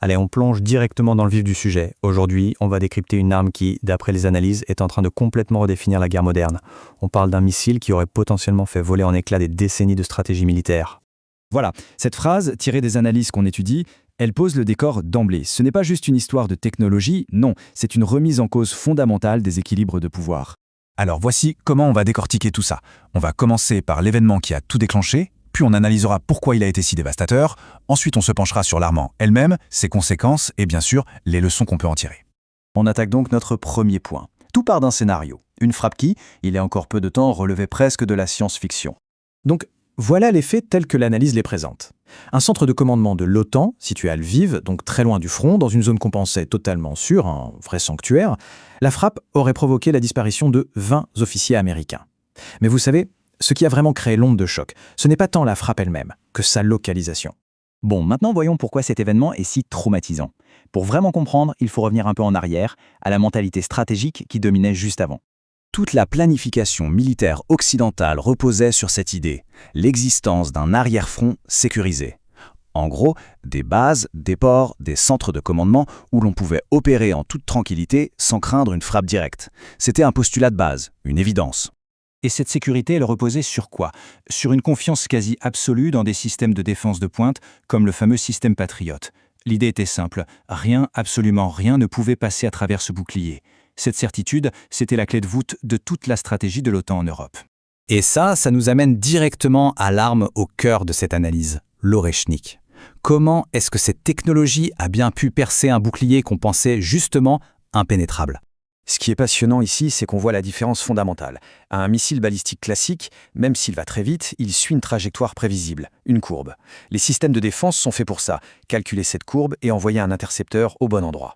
Allez, on plonge directement dans le vif du sujet. Aujourd'hui, on va décrypter une arme qui, d'après les analyses, est en train de complètement redéfinir la guerre moderne. On parle d'un missile qui aurait potentiellement fait voler en éclats des décennies de stratégie militaire. Voilà, cette phrase, tirée des analyses qu'on étudie, elle pose le décor d'emblée. Ce n'est pas juste une histoire de technologie, non, c'est une remise en cause fondamentale des équilibres de pouvoir. Alors voici comment on va décortiquer tout ça. On va commencer par l'événement qui a tout déclenché, puis on analysera pourquoi il a été si dévastateur, ensuite on se penchera sur l'arme elle-même, ses conséquences et bien sûr les leçons qu'on peut en tirer. On attaque donc notre premier point. Tout part d'un scénario. Une frappe qui, il y a encore peu de temps, relevait presque de la science-fiction. Donc, voilà les faits tels que l'analyse les présente. Un centre de commandement de l'OTAN, situé à Lviv, donc très loin du front, dans une zone qu'on pensait totalement sûre, un vrai sanctuaire, la frappe aurait provoqué la disparition de 20 officiers américains. Mais vous savez, ce qui a vraiment créé l'onde de choc, ce n'est pas tant la frappe elle-même que sa localisation. Bon, maintenant voyons pourquoi cet événement est si traumatisant. Pour vraiment comprendre, il faut revenir un peu en arrière, à la mentalité stratégique qui dominait juste avant. Toute la planification militaire occidentale reposait sur cette idée, l'existence d'un arrière-front sécurisé. En gros, des bases, des ports, des centres de commandement où l'on pouvait opérer en toute tranquillité sans craindre une frappe directe. C'était un postulat de base, une évidence. Et cette sécurité, elle reposait sur quoi? Sur une confiance quasi absolue dans des systèmes de défense de pointe, comme le fameux système Patriot. L'idée était simple, rien, absolument rien ne pouvait passer à travers ce bouclier. Cette certitude, c'était la clé de voûte de toute la stratégie de l'OTAN en Europe. Et ça nous amène directement à l'arme au cœur de cette analyse, l'Oreshnik. Comment est-ce que cette technologie a bien pu percer un bouclier qu'on pensait justement impénétrable? Ce qui est passionnant ici, c'est qu'on voit la différence fondamentale. Un missile balistique classique, même s'il va très vite, il suit une trajectoire prévisible, une courbe. Les systèmes de défense sont faits pour ça, calculer cette courbe et envoyer un intercepteur au bon endroit.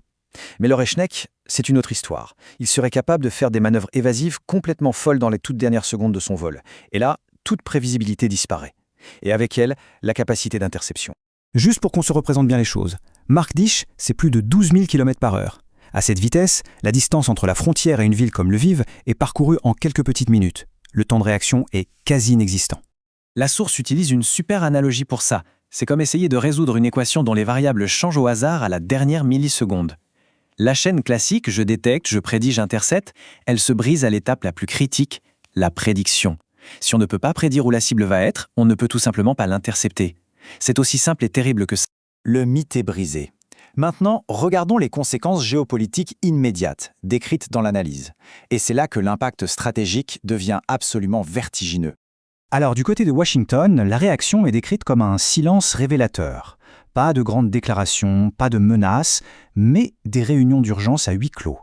Mais l'Oreshnik, c'est une autre histoire. Il serait capable de faire des manœuvres évasives complètement folles dans les toutes dernières secondes de son vol. Et là, toute prévisibilité disparaît. Et avec elle, la capacité d'interception. Juste pour qu'on se représente bien les choses, Mark Dish, c'est plus de 12 000 km/h. À cette vitesse, la distance entre la frontière et une ville comme Lviv est parcourue en quelques petites minutes. Le temps de réaction est quasi inexistant. La source utilise une super analogie pour ça. C'est comme essayer de résoudre une équation dont les variables changent au hasard à la dernière milliseconde. La chaîne classique, je détecte, je prédis, j'intercepte, elle se brise à l'étape la plus critique, la prédiction. Si on ne peut pas prédire où la cible va être, on ne peut tout simplement pas l'intercepter. C'est aussi simple et terrible que ça. Le mythe est brisé. Maintenant, regardons les conséquences géopolitiques immédiates, décrites dans l'analyse. Et c'est là que l'impact stratégique devient absolument vertigineux. Alors, du côté de Washington, la réaction est décrite comme un silence révélateur. Pas de grandes déclarations, pas de menaces, mais des réunions d'urgence à huis clos.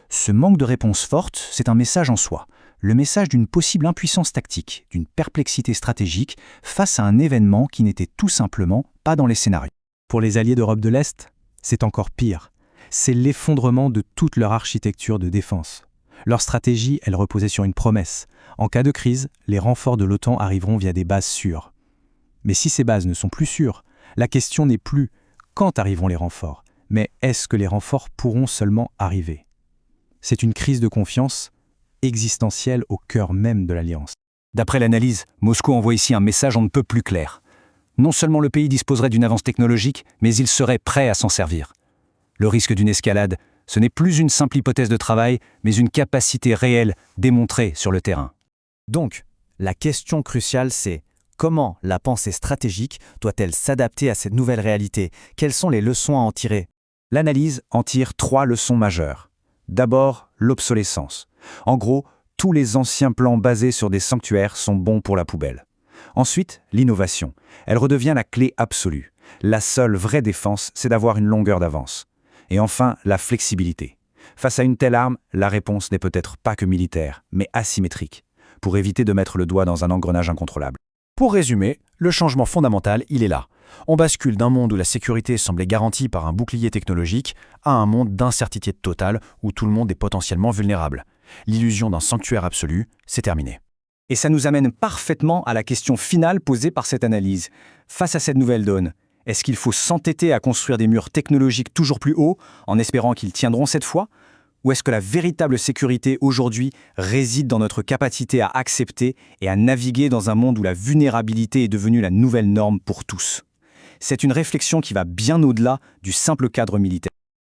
Ce manque de réponse forte, c'est un message en soi. Le message d'une possible impuissance tactique, d'une perplexité stratégique face à un événement qui n'était tout simplement pas dans les scénarios. Pour les alliés d'Europe de l'Est, c'est encore pire. C'est l'effondrement de toute leur architecture de défense. Leur stratégie, elle reposait sur une promesse. En cas de crise, les renforts de l'OTAN arriveront via des bases sûres. Mais si ces bases ne sont plus sûres, la question n'est plus quand arriveront les renforts, mais est-ce que les renforts pourront seulement arriver? C'est une crise de confiance existentielle au cœur même de l'Alliance. D'après l'analyse, Moscou envoie ici un message on ne peut plus clair. Non seulement le pays disposerait d'une avance technologique, mais il serait prêt à s'en servir. Le risque d'une escalade, ce n'est plus une simple hypothèse de travail, mais une capacité réelle démontrée sur le terrain. Donc, la question cruciale, c'est comment la pensée stratégique doit-elle s'adapter à cette nouvelle réalité? Quelles sont les leçons à en tirer? L'analyse en tire 3 leçons majeures. D'abord, l'obsolescence. En gros, tous les anciens plans basés sur des sanctuaires sont bons pour la poubelle. Ensuite, l'innovation. Elle redevient la clé absolue. La seule vraie défense, c'est d'avoir une longueur d'avance. Et enfin, la flexibilité. Face à une telle arme, la réponse n'est peut-être pas que militaire, mais asymétrique, pour éviter de mettre le doigt dans un engrenage incontrôlable. Pour résumer, le changement fondamental, il est là. On bascule d'un monde où la sécurité semblait garantie par un bouclier technologique à un monde d'incertitude totale où tout le monde est potentiellement vulnérable. L'illusion d'un sanctuaire absolu, c'est terminé. Et ça nous amène parfaitement à la question finale posée par cette analyse. Face à cette nouvelle donne, est-ce qu'il faut s'entêter à construire des murs technologiques toujours plus hauts en espérant qu'ils tiendront cette fois? Ou est-ce que la véritable sécurité aujourd'hui réside dans notre capacité à accepter et à naviguer dans un monde où la vulnérabilité est devenue la nouvelle norme pour tous? C'est une réflexion qui va bien au-delà du simple cadre militaire.